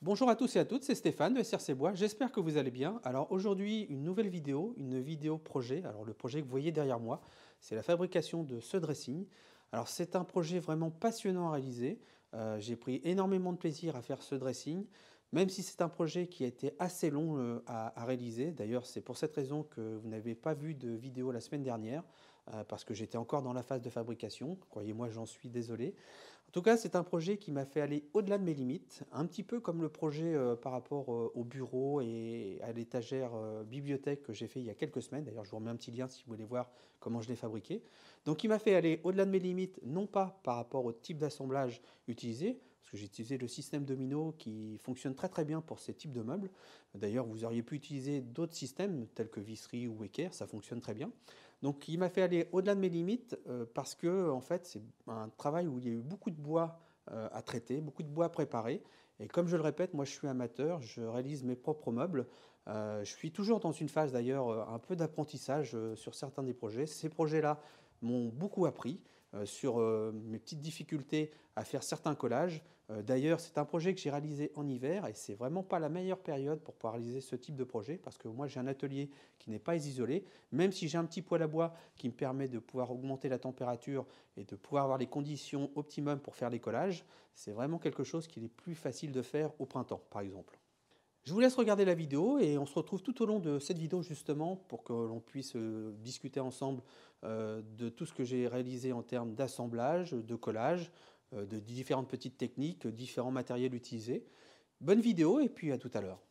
Bonjour à tous et à toutes, c'est Stéphane de SRC Bois, j'espère que vous allez bien. Alors aujourd'hui, une nouvelle vidéo, une vidéo projet. Alors le projet que vous voyez derrière moi, c'est la fabrication de ce dressing. Alors c'est un projet vraiment passionnant à réaliser. J'ai pris énormément de plaisir à faire ce dressing, même si c'est un projet qui a été assez long à réaliser. D'ailleurs, c'est pour cette raison que vous n'avez pas vu de vidéo la semaine dernière, parce que j'étais encore dans la phase de fabrication. Croyez-moi, j'en suis désolé. En tout cas, c'est un projet qui m'a fait aller au-delà de mes limites, un petit peu comme le projet par rapport au bureau et à l'étagère bibliothèque que j'ai fait il y a quelques semaines. D'ailleurs, je vous remets un petit lien si vous voulez voir comment je l'ai fabriqué. Donc, il m'a fait aller au-delà de mes limites, non pas par rapport au type d'assemblage utilisé, parce que j'ai utilisé le système domino qui fonctionne très très bien pour ces types de meubles. D'ailleurs, vous auriez pu utiliser d'autres systèmes tels que Vissery ou Equerre, ça fonctionne très bien. Donc il m'a fait aller au-delà de mes limites parce que en fait c'est un travail où il y a eu beaucoup de bois à traiter, beaucoup de bois à préparer. Et comme je le répète, moi je suis amateur, je réalise mes propres meubles. Je suis toujours dans une phase d'ailleurs un peu d'apprentissage sur certains des projets. Ces projets-là m'ont beaucoup appris sur mes petites difficultés à faire certains collages. D'ailleurs, c'est un projet que j'ai réalisé en hiver et c'est vraiment pas la meilleure période pour pouvoir réaliser ce type de projet parce que moi j'ai un atelier qui n'est pas isolé. Même si j'ai un petit poêle à bois qui me permet de pouvoir augmenter la température et de pouvoir avoir les conditions optimum pour faire les collages, c'est vraiment quelque chose qu'il est plus facile de faire au printemps, par exemple. Je vous laisse regarder la vidéo et on se retrouve tout au long de cette vidéo justement pour que l'on puisse discuter ensemble de tout ce que j'ai réalisé en termes d'assemblage, de collage, de différentes petites techniques, différents matériels utilisés. Bonne vidéo et puis à tout à l'heure.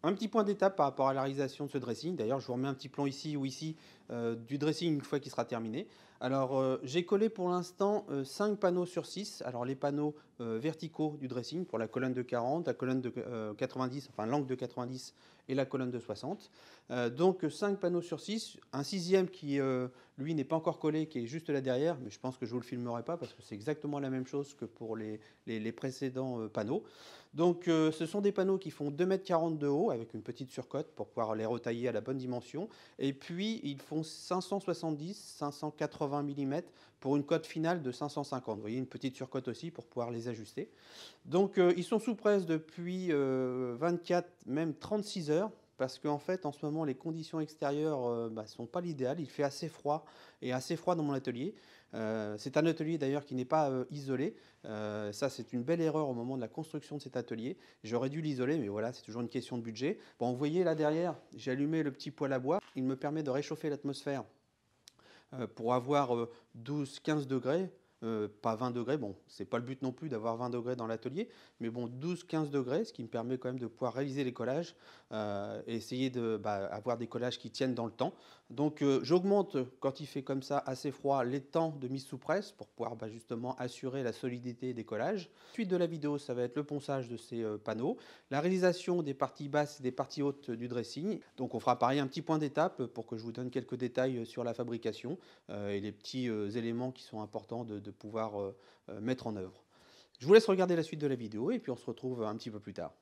Un petit point d'étape par rapport à la réalisation de ce dressing. D'ailleurs, je vous remets un petit plan ici ou ici du dressing une fois qu'il sera terminé. Alors, j'ai collé pour l'instant 5 panneaux sur 6. Alors, les panneaux verticaux du dressing pour la colonne de 40, la colonne de 90, enfin l'angle de 90 et la colonne de 60. Donc, 5 panneaux sur 6. Un sixième qui, lui, n'est pas encore collé, qui est juste là derrière. Mais je pense que je ne vous le filmerai pas parce que c'est exactement la même chose que pour les précédents panneaux. Donc, ce sont des panneaux qui font 2,40 m de haut avec une petite surcote pour pouvoir les retailler à la bonne dimension. Et puis, ils font 570-580 mm pour une cote finale de 550. Vous voyez, une petite surcote aussi pour pouvoir les ajuster. Donc, ils sont sous presse depuis 24, même 36 heures. Parce qu'en fait, en ce moment, les conditions extérieures ne sont pas l'idéal. Il fait assez froid et assez froid dans mon atelier. C'est un atelier d'ailleurs qui n'est pas isolé. Ça, c'est une belle erreur au moment de la construction de cet atelier. J'aurais dû l'isoler, mais voilà, c'est toujours une question de budget. Bon, vous voyez là derrière, j'ai allumé le petit poêle à bois. Il me permet de réchauffer l'atmosphère pour avoir 12-15 degrés. Pas 20 degrés, bon, c'est pas le but non plus d'avoir 20 degrés dans l'atelier, mais bon, 12-15 degrés, ce qui me permet quand même de pouvoir réaliser les collages et essayer d'avoir des collages qui tiennent dans le temps. Donc j'augmente, quand il fait comme ça assez froid, les temps de mise sous presse pour pouvoir justement assurer la solidité des collages. Suite de la vidéo, ça va être le ponçage de ces panneaux, la réalisation des parties basses et des parties hautes du dressing. Donc on fera pareil un petit point d'étape pour que je vous donne quelques détails sur la fabrication et les petits éléments qui sont importants de pouvoir mettre en œuvre. Je vous laisse regarder la suite de la vidéo et puis on se retrouve un petit peu plus tard.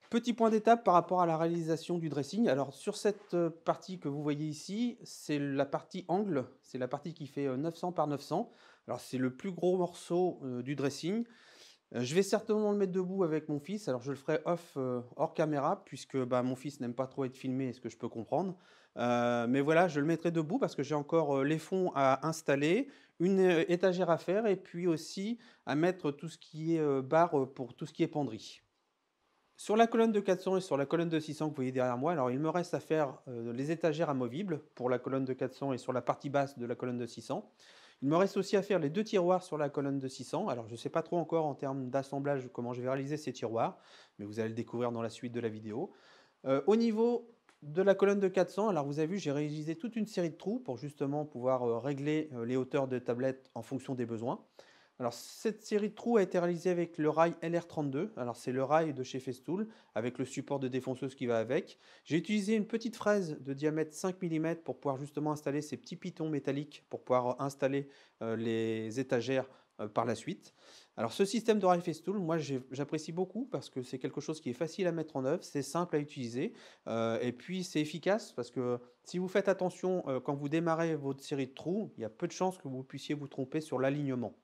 Petit point d'étape par rapport à la réalisation du dressing. Alors sur cette partie que vous voyez ici, c'est la partie angle, c'est la partie qui fait 900 par 900. Alors c'est le plus gros morceau du dressing. Je vais certainement le mettre debout avec mon fils. Alors je le ferai hors caméra puisque bah, mon fils n'aime pas trop être filmé, ce que je peux comprendre. Mais voilà, je le mettrai debout parce que j'ai encore les fonds à installer, une étagère à faire et puis aussi à mettre tout ce qui est barre pour tout ce qui est penderie. Sur la colonne de 400 et sur la colonne de 600 que vous voyez derrière moi, alors il me reste à faire les étagères amovibles pour la colonne de 400 et sur la partie basse de la colonne de 600. Il me reste aussi à faire les deux tiroirs sur la colonne de 600. Alors je ne sais pas trop encore en termes d'assemblage comment je vais réaliser ces tiroirs, mais vous allez le découvrir dans la suite de la vidéo. Au niveau de la colonne de 400, alors vous avez vu, j'ai réalisé toute une série de trous pour justement pouvoir régler les hauteurs de tablettes en fonction des besoins. Alors, cette série de trous a été réalisée avec le rail LR32. Alors, c'est le rail de chez Festool, avec le support de défonceuse qui va avec. J'ai utilisé une petite fraise de diamètre 5 mm pour pouvoir justement installer ces petits pitons métalliques pour pouvoir installer les étagères par la suite. Alors, ce système de rail Festool, moi, j'apprécie beaucoup parce que c'est quelque chose qui est facile à mettre en œuvre, c'est simple à utiliser et puis c'est efficace parce que si vous faites attention quand vous démarrez votre série de trous, il y a peu de chances que vous puissiez vous tromper sur l'alignement.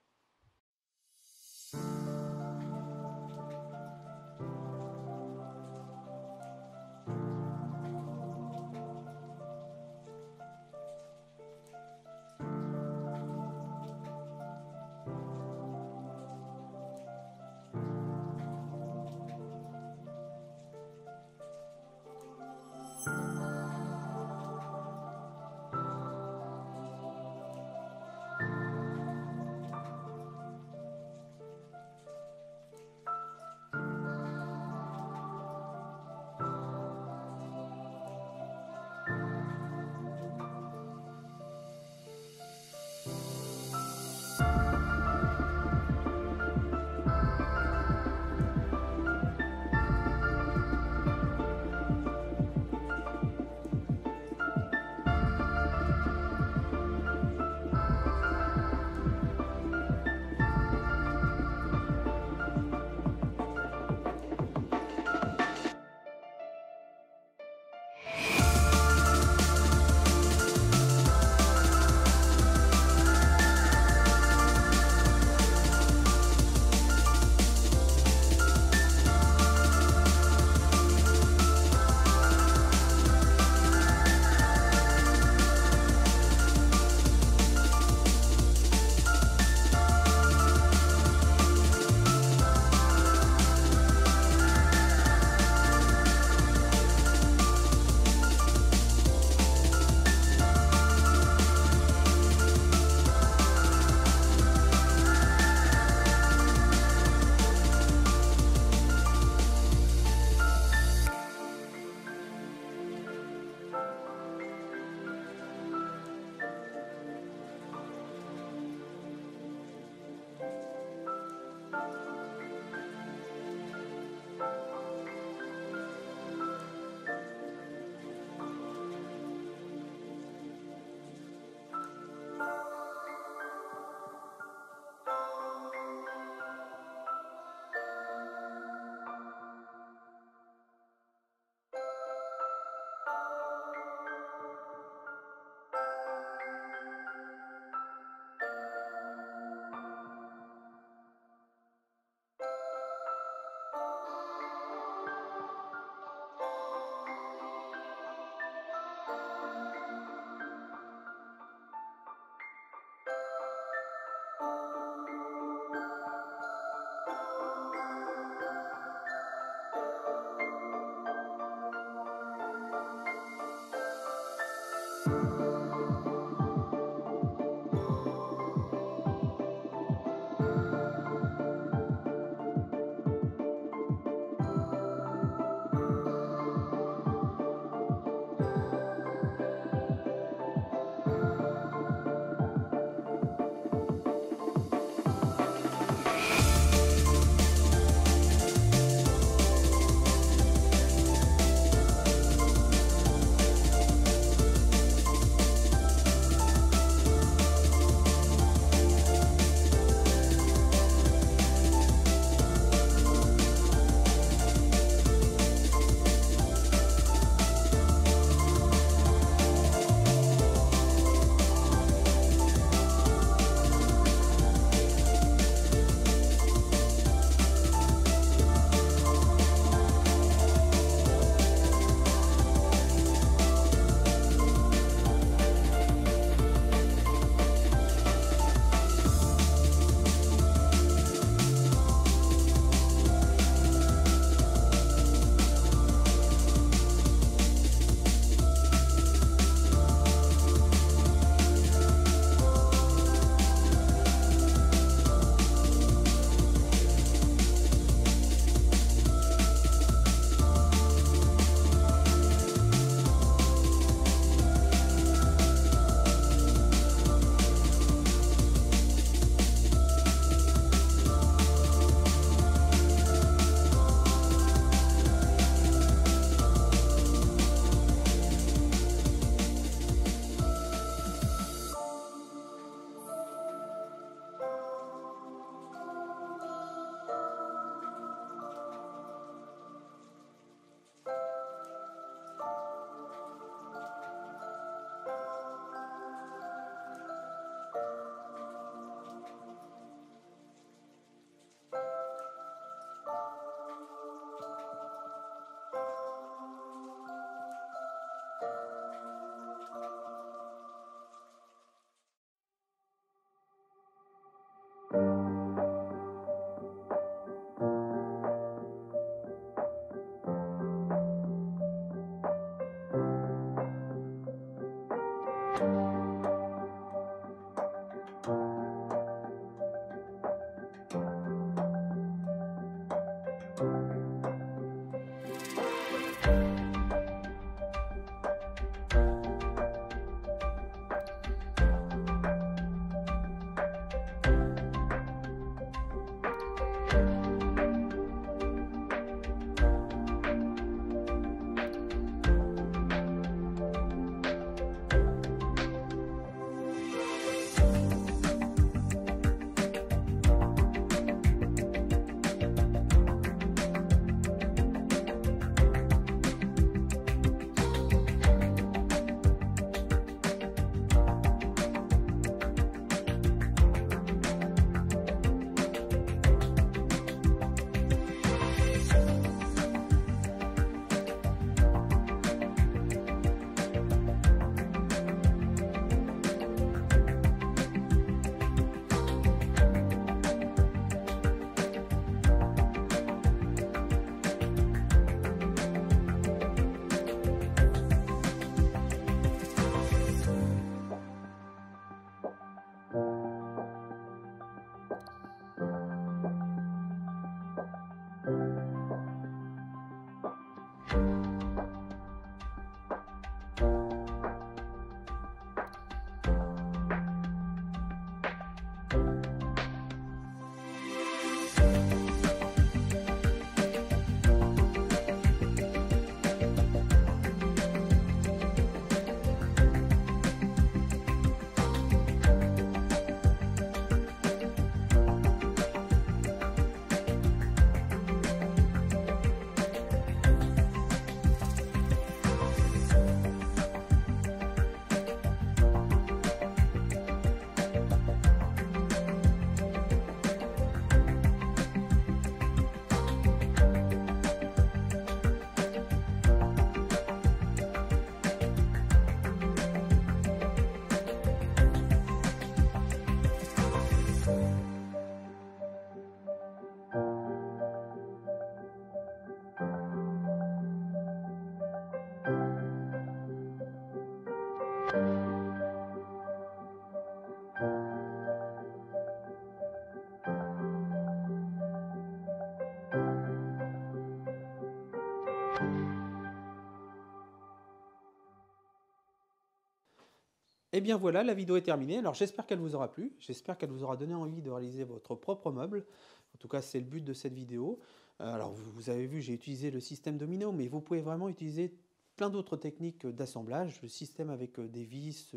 Et bien voilà, la vidéo est terminée. Alors j'espère qu'elle vous aura plu, j'espère qu'elle vous aura donné envie de réaliser votre propre meuble. En tout cas, c'est le but de cette vidéo. Alors vous avez vu, j'ai utilisé le système Domino, mais vous pouvez vraiment utiliser plein d'autres techniques d'assemblage. Le système avec des vis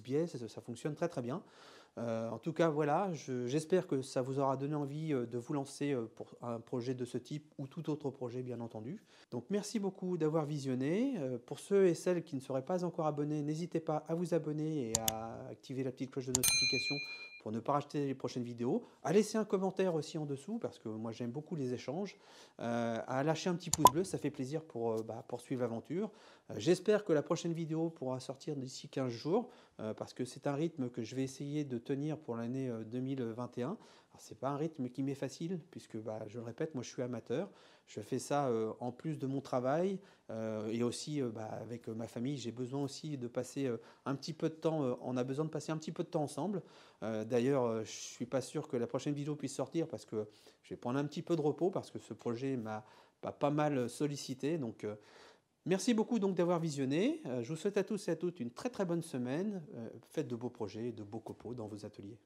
biais, ça fonctionne très très bien. En tout cas, voilà, j'espère que ça vous aura donné envie de vous lancer pour un projet de ce type ou tout autre projet, bien entendu. Donc merci beaucoup d'avoir visionné. Pour ceux et celles qui ne seraient pas encore abonnés, n'hésitez pas à vous abonner et à activer la petite cloche de notification pour ne pas rater les prochaines vidéos. À laisser un commentaire aussi en dessous, parce que moi j'aime beaucoup les échanges. À lâcher un petit pouce bleu, ça fait plaisir pour poursuivre l'aventure. J'espère que la prochaine vidéo pourra sortir d'ici 15 jours, parce que c'est un rythme que je vais essayer de tenir pour l'année 2021. Ce n'est pas un rythme qui m'est facile, puisque je le répète, moi je suis amateur. Je fais ça en plus de mon travail et aussi avec ma famille. J'ai besoin aussi de passer un petit peu de temps, on a besoin de passer un petit peu de temps ensemble. D'ailleurs, je ne suis pas sûr que la prochaine vidéo puisse sortir parce que je vais prendre un petit peu de repos parce que ce projet m'a pas mal sollicité. Donc, merci beaucoup donc d'avoir visionné. Je vous souhaite à tous et à toutes une très très bonne semaine. Faites de beaux projets, de beaux copeaux dans vos ateliers.